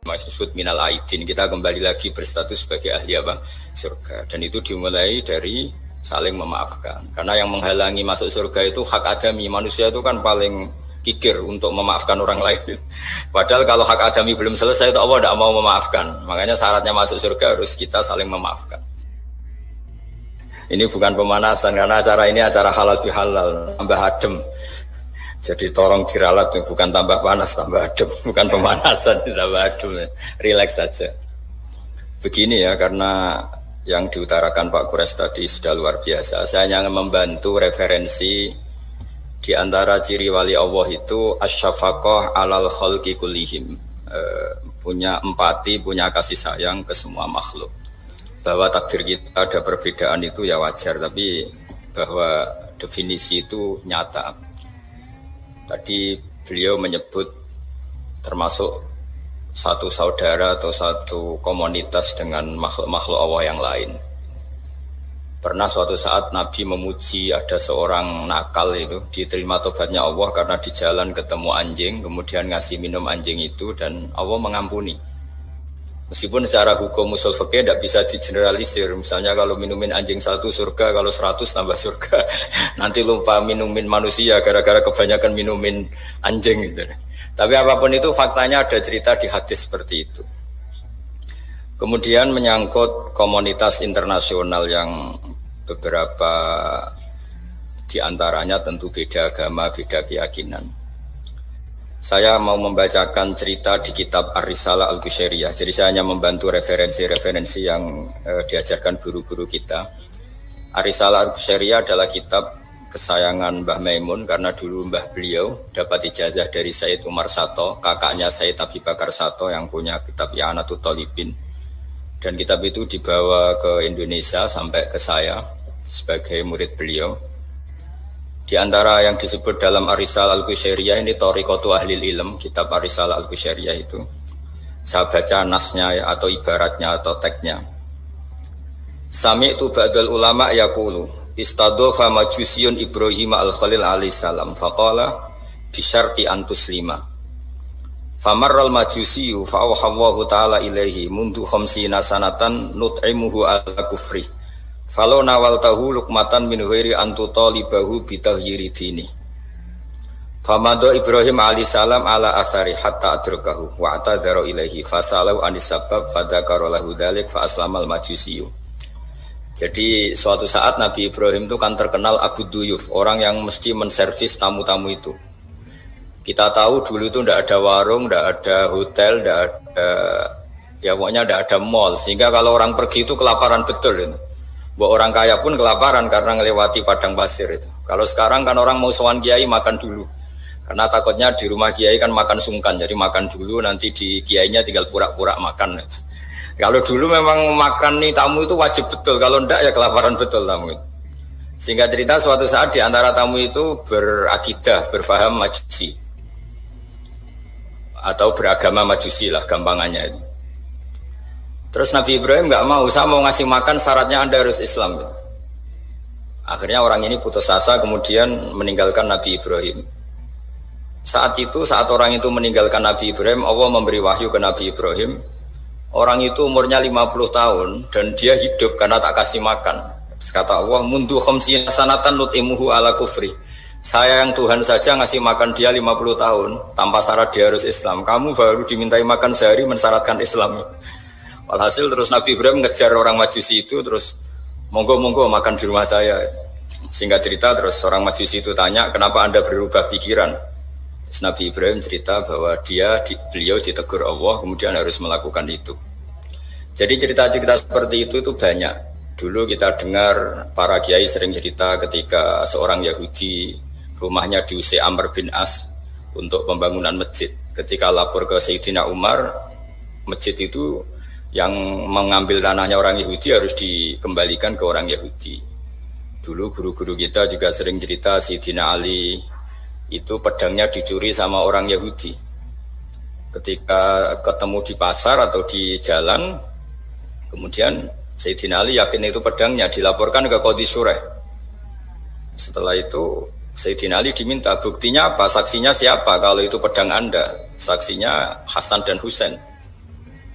Maksud minal aidin, kita kembali lagi berstatus sebagai ahli apa? Surga. Dan itu dimulai dari saling memaafkan. Karena yang menghalangi masuk surga itu hak adami. Manusia itu kan paling kikir untuk memaafkan orang lain. Padahal kalau hak adami belum selesai, itu Allah tidak mau memaafkan. Makanya syaratnya masuk surga harus kita saling memaafkan. Ini bukan pemanasan, karena acara ini acara halal bihalal, tambah adem. Jadi tolong diralat, bukan tambah panas, tambah adem, bukan pemanasan, tambah adem, relax saja. Begini ya, karena yang diutarakan Pak Kures tadi sudah luar biasa. Saya hanya membantu referensi di antara ciri wali Allah itu asyafaqah alal khalqi kullihim, punya empati, punya kasih sayang ke semua makhluk. Bahwa takdir kita ada perbedaan itu ya wajar, tapi bahwa definisi itu nyata. Tadi beliau menyebut termasuk satu saudara atau satu komunitas dengan makhluk-makhluk Allah yang lain. Pernah suatu saat Nabi memuji ada seorang nakal itu, diterima tobatnya Allah karena di jalan ketemu anjing, kemudian ngasih minum anjing itu dan Allah mengampuni. Meskipun secara hukum usul fikih tidak bisa digeneralisir. Misalnya kalau minumin anjing 1 surga, kalau 100 tambah surga. Nanti lupa minumin manusia gara-gara kebanyakan minumin anjing gitu. Tapi apapun itu faktanya ada cerita di hadis seperti itu. Kemudian menyangkut komunitas internasional yang beberapa diantaranya tentu beda agama, beda keyakinan. Saya mau membacakan cerita di kitab Ar-Risalah Al-Qushairiyah. Jadi saya hanya membantu referensi-referensi yang diajarkan guru-guru kita. Ar-Risalah Al-Qushairiyah adalah kitab kesayangan Mbah Maimun karena dulu mbah beliau dapat ijazah dari Sayyid Umar Sato, kakaknya Sayyid Abi Bakar Sato yang punya kitab I'anatul Thalibin. Dan kitab itu dibawa ke Indonesia sampai ke saya sebagai murid beliau. Di antara yang disebut dalam Ar-Risalah Al-Qushairiyah ini Thariqatu Ahlil Ilm, kitab Ar-Risalah Al-Qushairiyah itu. Saya baca nasnya atau ibaratnya atau teksnya. Sami'tu ba'dal ulama yaqulu istadhafa majusiyun Ibrahim al-Khalil alaihi salam faqala bisyarti antuslima. Famarral majusiyu fa'awhallahu ta'ala ilaihi mundu khamsina sanatan nut'imuhu ala kufri. Falau nawal tahu lukmatan min ghairi antu talibahu bitahyiri dini. Famado Ibrahim alaihissalam ala athari hatta adrakahu wa atadhara ilaihi fasalahu anis sabab fadhakara lahu dzalik fa aslamal majusiyu. Jadi suatu saat Nabi Ibrahim itu kan terkenal Abu Duyuf, orang yang mesti menservis tamu-tamu itu. Kita tahu dulu itu tidak ada warung, tidak ada hotel, tidak ada, ya pokoknya tidak ada mall, sehingga kalau orang pergi itu kelaparan betul itu. Bahwa orang kaya pun kelaparan karena melewati padang pasir itu. Kalau sekarang kan orang mau sowan kiai makan dulu. Karena takutnya di rumah kiai kan makan sungkan. Jadi makan dulu nanti di kiainya tinggal pura-pura makan. Kalau dulu memang makan nih tamu itu wajib betul. Kalau enggak ya kelaparan betul tamu itu. Sehingga cerita suatu saat di antara tamu itu berakidah, berfaham majusi. Atau beragama majusi lah gampangannya itu. Terus Nabi Ibrahim nggak mau, saya mau ngasih makan syaratnya Anda harus Islam. Gitu. Akhirnya orang ini putus asa kemudian meninggalkan Nabi Ibrahim. Saat orang itu meninggalkan Nabi Ibrahim, Allah memberi wahyu ke Nabi Ibrahim. Orang itu umurnya 50 tahun dan dia hidup karena tak kasih makan. Terus kata Allah, mundu khamsina sanatan nut'imuhu ala kufri. Saya yang Tuhan saja ngasih makan dia 50 tahun tanpa syarat dia harus Islam. Kamu baru dimintai makan sehari mensyaratkan Islam. Walhasil terus Nabi Ibrahim ngejar orang majusi itu terus monggo makan di rumah saya. Singkat cerita terus orang majusi itu tanya kenapa Anda berubah pikiran. Terus Nabi Ibrahim cerita bahwa beliau ditegur Allah kemudian harus melakukan itu. Jadi cerita-cerita seperti itu banyak. Dulu kita dengar para kiai sering cerita ketika seorang Yahudi rumahnya diusir Amr bin As untuk pembangunan masjid. Ketika lapor ke Sayyidina Umar, masjid itu yang mengambil tanahnya orang Yahudi harus dikembalikan ke orang Yahudi. Dulu guru-guru kita juga sering cerita Sayyidina Ali itu pedangnya dicuri sama orang Yahudi. Ketika ketemu di pasar atau di jalan, kemudian Sayyidina Ali yakin itu pedangnya, dilaporkan ke Qadhi Sureh. Setelah itu Sayyidina Ali diminta, buktinya apa? Saksinya siapa? Kalau itu pedang Anda, saksinya Hasan dan Husain.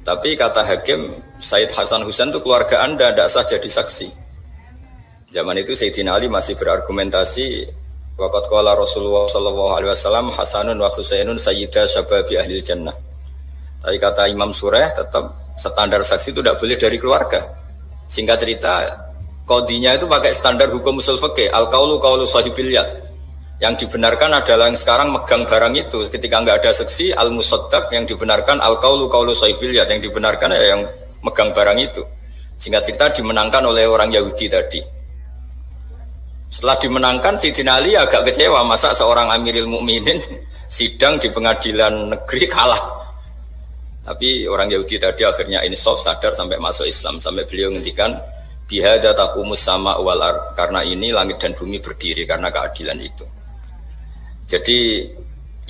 Tapi kata hakim, Said Hasan Husain itu keluarga Anda, tidak sah jadi saksi. Zaman itu Sayyidina Ali masih berargumentasi, waqad qala Rasulullah sallallahu alaihi wasallam Hasanun wa Husainun sayyida syababi ahlil jannah. Tapi kata Imam Sureh, tetap standar saksi itu tidak boleh dari keluarga. Singkat cerita, qadhinya itu pakai standar hukum usul fikih, al-qaulu qaulu sahibil yad. Yang dibenarkan adalah yang sekarang megang barang itu. Ketika nggak ada saksi, al-musaddaq, yang dibenarkan al-qaulu qaulu sahibil yad, yang dibenarkan ya yang megang barang itu. Singkat cerita dimenangkan oleh orang Yahudi tadi. Setelah dimenangkan, Sayyidina Ali agak kecewa, masa seorang Amirul Mukminin sidang di pengadilan negeri kalah. Tapi orang Yahudi tadi akhirnya insaf, sadar sampai masuk Islam, sampai beliau ngendikan bihadza taqumus sama wal ard, karena ini langit dan bumi berdiri karena keadilan itu. Jadi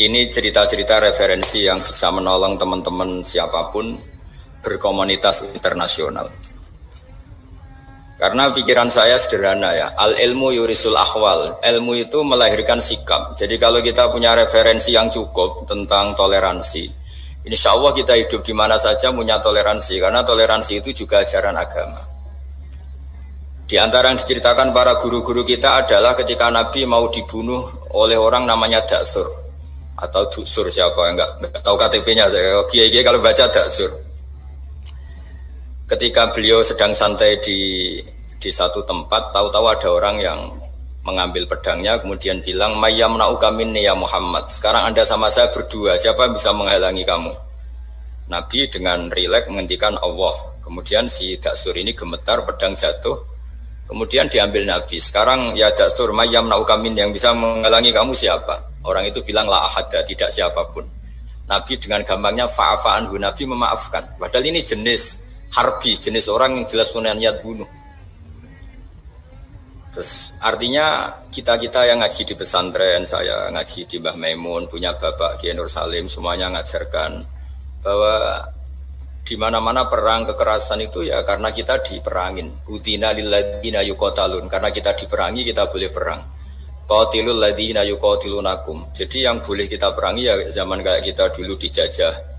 ini cerita-cerita referensi yang bisa menolong teman-teman siapapun berkomunitas internasional. Karena pikiran saya sederhana ya, al ilmu yurisul ahwal, ilmu itu melahirkan sikap. Jadi kalau kita punya referensi yang cukup tentang toleransi, insya Allah kita hidup di mana saja punya toleransi, karena toleransi itu juga ajaran agama. Di antara yang diceritakan para guru-guru kita adalah ketika Nabi mau dibunuh oleh orang namanya Daksur atau Duksur, siapa yang enggak tahu KTP-nya, saya kiai-kiai kalau baca Daksur. Ketika beliau sedang santai di satu tempat, tahu-tahu ada orang yang mengambil pedangnya kemudian bilang mayyamna'uka minni ya Muhammad, sekarang Anda sama saya berdua, siapa yang bisa menghalangi kamu? Nabi dengan rileks menghentikan Allah. Kemudian si Daksur ini gemetar, pedang jatuh. Kemudian diambil Nabi. Sekarang ya Daksur mayyamna'uka minni, yang bisa menghalangi kamu siapa? Orang itu bilang la ahada, tidak siapapun. Nabi dengan gampangnya fa'afa'anhu, Nabi memaafkan. Padahal ini jenis harbi, jenis orang yang jelas punya niat bunuh. Terus artinya kita-kita yang ngaji di pesantren, saya ngaji di Mbah Maimun, punya Bapak Kiai Nur Salim, semuanya ngajarkan bahwa di mana-mana perang kekerasan itu ya karena kita diperangin. Udina lilladzina yuqatalun, karena kita diperangi kita boleh perang. Qatilul ladzina yuqatilunakum. Jadi yang boleh kita perangi ya zaman kayak kita dulu dijajah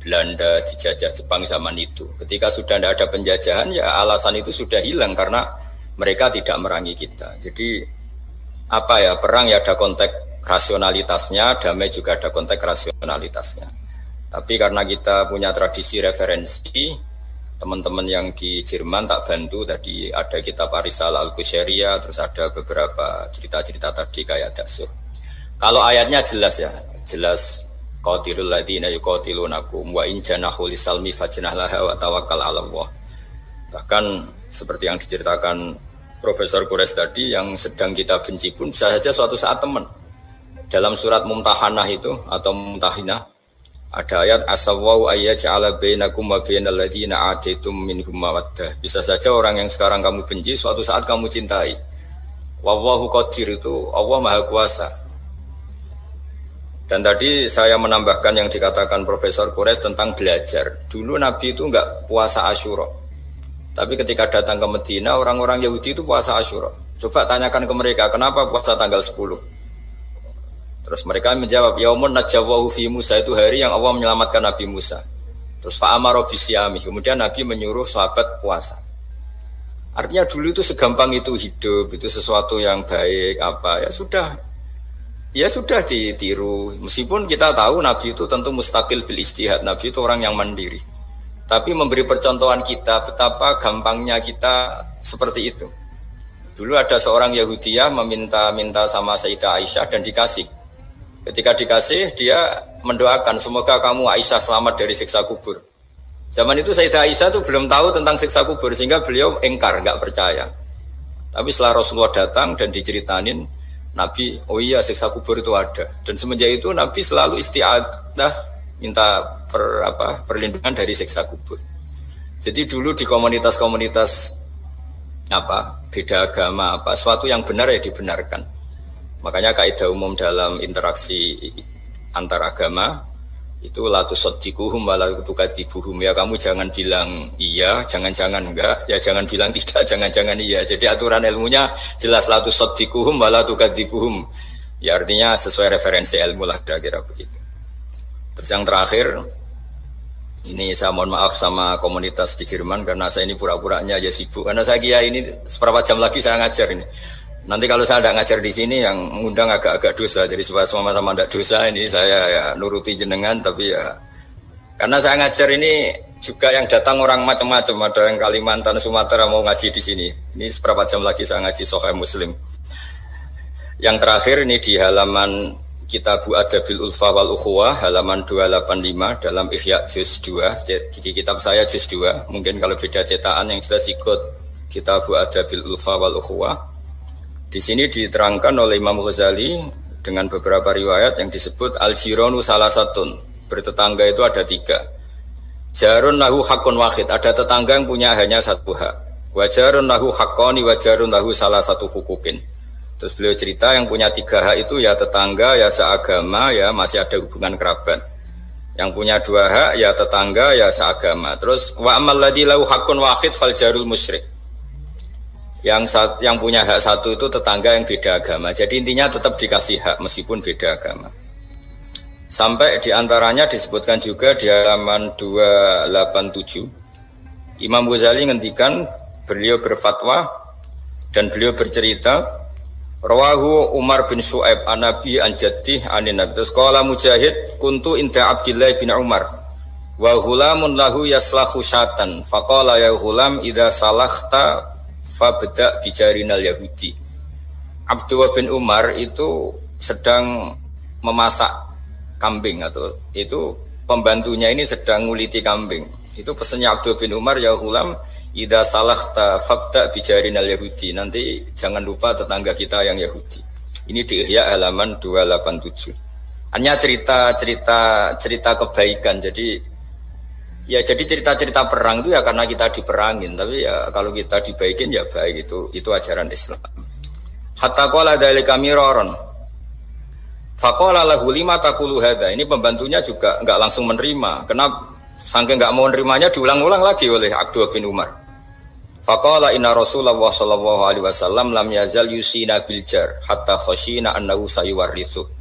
Belanda, dijajah Jepang zaman itu. Ketika sudah tidak ada penjajahan ya alasan itu sudah hilang karena mereka tidak merangi kita. Jadi apa ya, perang ya ada konteks rasionalitasnya, damai juga ada konteks rasionalitasnya. Tapi karena kita punya tradisi referensi, teman-teman yang di Jerman tak bantu, tadi ada kitab Arisal Al-Qushairiyah, terus ada beberapa cerita-cerita tadi kayak Daksur. Kalau ayatnya jelas ya, jelas qatilul ladzina yuqatilunakum wa in janahu lisalmi fajnah laha wa tawakkal 'ala Allah. Bahkan seperti yang diceritakan Profesor Quraisy tadi, yang sedang kita benci pun bisa saja suatu saat teman. Dalam surat Mumtahanah itu atau Mumtahinah ada ayat asawwau ayyaj'ala bainakum wa bainal ladzina ataitum minhum mawaddah. Bisa saja orang yang sekarang kamu benci suatu saat kamu cintai. Wallahu qadir, itu Allah Maha Kuasa. Dan tadi saya menambahkan yang dikatakan Profesor Quraisy tentang belajar. Dulu Nabi itu enggak puasa Asyura. Tapi ketika datang ke Medina, orang-orang Yahudi itu puasa Asyura. Coba tanyakan ke mereka, kenapa puasa tanggal 10? Terus mereka menjawab, yaumun najawwahu fi Musa, itu hari yang Allah menyelamatkan Nabi Musa. Terus fa'amara bisyami, kemudian Nabi menyuruh sahabat puasa. Artinya dulu itu segampang itu hidup, itu sesuatu yang baik, apa ya sudah ditiru. Meskipun kita tahu Nabi itu tentu mustaqil bil istihad, Nabi itu orang yang mandiri. Tapi memberi percontohan kita betapa gampangnya kita seperti itu. Dulu ada seorang Yahudiyah meminta sama Sayyidah Aisyah dan dikasih. Ketika dikasih, dia mendoakan semoga kamu Aisyah selamat dari siksa kubur. Zaman itu Sayyidah Aisyah itu belum tahu tentang siksa kubur, sehingga beliau engkar, nggak percaya. Tapi setelah Rasulullah datang dan diceritanin Nabi, oh iya siksa kubur itu ada. Dan semenjak itu Nabi selalu isti'adah, minta perlindungan dari siksa kubur. Jadi dulu di komunitas-komunitas beda agama, sesuatu yang benar ya dibenarkan. Makanya kaidah umum dalam interaksi antar agama, Itu la tusaddiquhum wa la tukadzibuhum, ya kamu jangan bilang iya, jangan-jangan enggak, ya jangan bilang tidak, jangan-jangan iya. Jadi aturan ilmunya jelas la tusaddiquhum wa la tukadzibuhum. Ya artinya sesuai referensi ilmu lah kira-kira begitu. Terus yang terakhir, ini saya mohon maaf sama komunitas di Jerman karena saya ini pura-puranya aja sibuk. Karena saya kira ini seberapa jam lagi saya ngajar ini. Nanti kalau saya tidak ngajar di sini yang mengundang agak-agak dosa. Jadi supaya sama-sama tidak dosa ini saya ya nuruti jenengan. Tapi ya karena saya ngajar ini juga yang datang orang macam-macam. Ada yang Kalimantan, Sumatera mau ngaji di sini. Ini seberapa jam lagi saya ngaji Sahih Muslim. Yang terakhir ini di halaman Kitabu Adabil Ulfa wal Ukhuwah halaman 285 dalam Ihya juz 2. Jadi kitab saya juz 2. Mungkin kalau beda cetakan yang jelas ikut Kitabu Adabil Ulfa wal Ukhuwah. Di sini diterangkan oleh Imam Ghazali dengan beberapa riwayat yang disebut al-jiranu salasatun. Bertetangga itu ada 3. Jarun lahu hakun wahid, ada tetangga yang punya hanya 1 hak. Wa jarun lahu haqqani wa jarun lahu salah satu hukukin. Terus beliau cerita yang punya 3 hak itu ya tetangga, ya seagama, ya masih ada hubungan kerabat. Yang punya 2 hak ya tetangga, ya seagama. Terus wa amal ladzi lahu hakun wahid fal jarul musyrik. Yang punya hak 1 itu tetangga yang beda agama. Jadi intinya tetap dikasih hak meskipun beda agama. Sampai diantaranya disebutkan juga di halaman 287. Imam Ghazali ngendikan beliau berfatwa dan beliau bercerita rawahu Umar bin Shu'aib an Nabi an Jaddih anin Nabi. Terus qala Mujahid kuntu inda Abdullah bin Umar wa ghulamun lahu yaslahu syatan faqala ya ghulam idza salakhta fabda bijarinal Yahudi. Abdullah bin Umar itu sedang memasak kambing atau itu pembantunya ini sedang nguliti kambing. Itu pesannya Abdullah bin Umar, ya ghulam idza salakhta fabda bijarinal Yahudi. Nanti jangan lupa tetangga kita yang Yahudi. Ini di Ihya halaman 287. Hanya cerita kebaikan. Jadi cerita-cerita perang itu ya karena kita diperangin, tapi ya kalau kita dibaikin ya baik, itu ajaran Islam. Hatta qala dzalika miraron. Faqala lahu lima taqulu hadza. Ini pembantunya juga enggak langsung menerima. Kenapa? Saking enggak mau nerimanya diulang-ulang lagi oleh Abdullah bin Umar. Faqala inna Rasulullah sallallahu alaihi wasallam lam yazal yusina bil jar hatta khashina annahu sayuwarithu.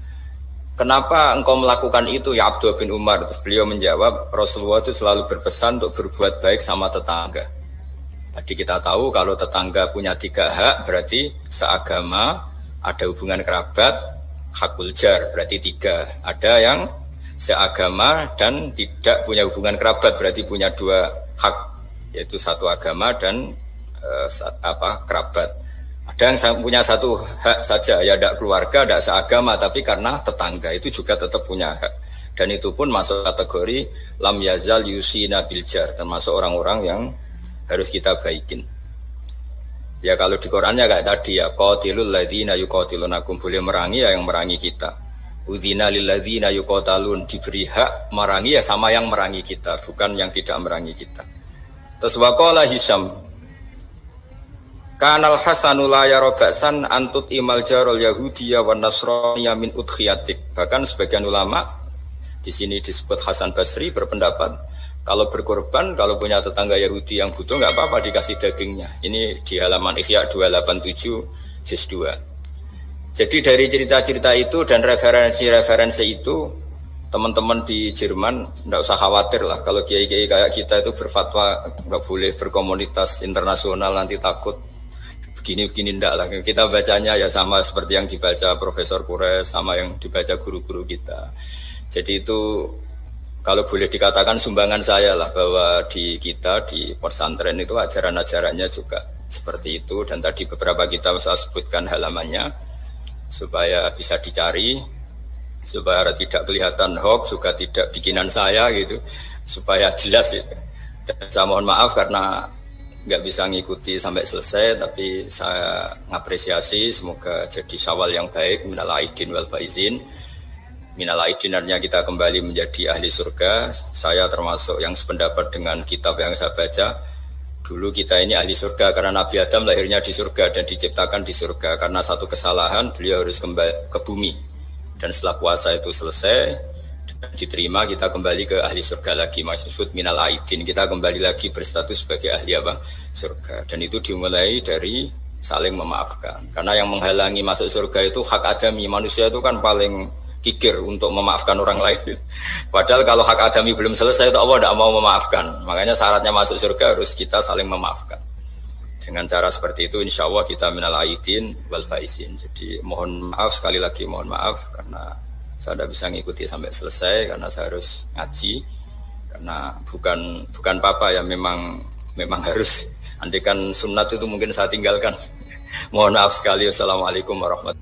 Kenapa engkau melakukan itu ya Abdullah bin Umar? Terus beliau menjawab, Rasulullah itu selalu berpesan untuk berbuat baik sama tetangga. Tadi kita tahu kalau tetangga punya 3 hak berarti seagama, ada hubungan kerabat, hakul jar berarti 3. Ada yang seagama dan tidak punya hubungan kerabat berarti punya 2 hak, yaitu 1 agama dan kerabat. Ada yang punya 1 hak saja, ya tidak keluarga, tidak seagama, tapi karena tetangga itu juga tetap punya hak. Dan itu pun masuk kategori lam yazal yusina biljar, termasuk orang-orang yang harus kita baikin. Ya kalau di Qurannya kayak tadi ya, qatilul ladzina yuqatilunakum, boleh merangi ya yang merangi kita. Udzina lil ladzina yuqatalun, diberi hak merangi ya sama yang merangi kita, bukan yang tidak merangi kita. Terus waqala Hisham Kanal Hasanu la yara ba'san antut imal jarul Yahudiyya wan Nasraniyya min udkhiyatik. Bahkan sebagian ulama di sini disebut Hasan Basri berpendapat kalau berkorban, kalau punya tetangga Yahudi yang butuh nggak apa-apa dikasih dagingnya. Ini di halaman Ihya 287 juz 2. Jadi dari cerita-cerita itu dan referensi-referensi itu, teman-teman di Jerman tidak usah khawatir lah kalau kiai-kiai kayak kita itu berfatwa nggak boleh berkomunitas internasional nanti takut begini ndak lah. Kita bacanya ya sama seperti yang dibaca Profesor Kures, sama yang dibaca guru-guru kita. Jadi itu kalau boleh dikatakan sumbangan saya lah, bahwa di kita di pesantren itu ajaran-ajarannya juga seperti itu. Dan tadi beberapa kita saya sebutkan halamannya supaya bisa dicari, supaya tidak kelihatan hoax, juga tidak bikinan saya gitu, supaya jelas itu. Dan saya mohon maaf karena nggak bisa ngikuti sampai selesai, tapi saya ngapresiasi, semoga jadi syawal yang baik. Minal aidin wal faizin. Minal aidin artinya kita kembali menjadi ahli surga. Saya termasuk yang sependapat dengan kitab yang saya baca. Dulu kita ini ahli surga karena Nabi Adam lahirnya di surga dan diciptakan di surga. Karena satu kesalahan beliau harus kembali ke bumi. Dan setelah puasa itu selesai, dan diterima, kita kembali ke ahli surga lagi, maksud minal aidin, kita kembali lagi berstatus sebagai ahli apa? Surga. Dan itu dimulai dari saling memaafkan, karena yang menghalangi masuk surga itu hak adami. Manusia itu kan paling kikir untuk memaafkan orang lain. Padahal kalau hak adami belum selesai, itu Allah tidak mau memaafkan. Makanya syaratnya masuk surga harus kita saling memaafkan. Dengan cara seperti itu, insya Allah kita minal aidin wal faizin. Jadi mohon maaf, sekali lagi mohon maaf karena saya tidak bisa ngikuti sampai selesai karena saya harus ngaji. Karena bukan papa ya, memang harus. Andaikan sunat itu mungkin saya tinggalkan. Mohon maaf sekali. Wassalamualaikum warahmatullahi wabarakatuh.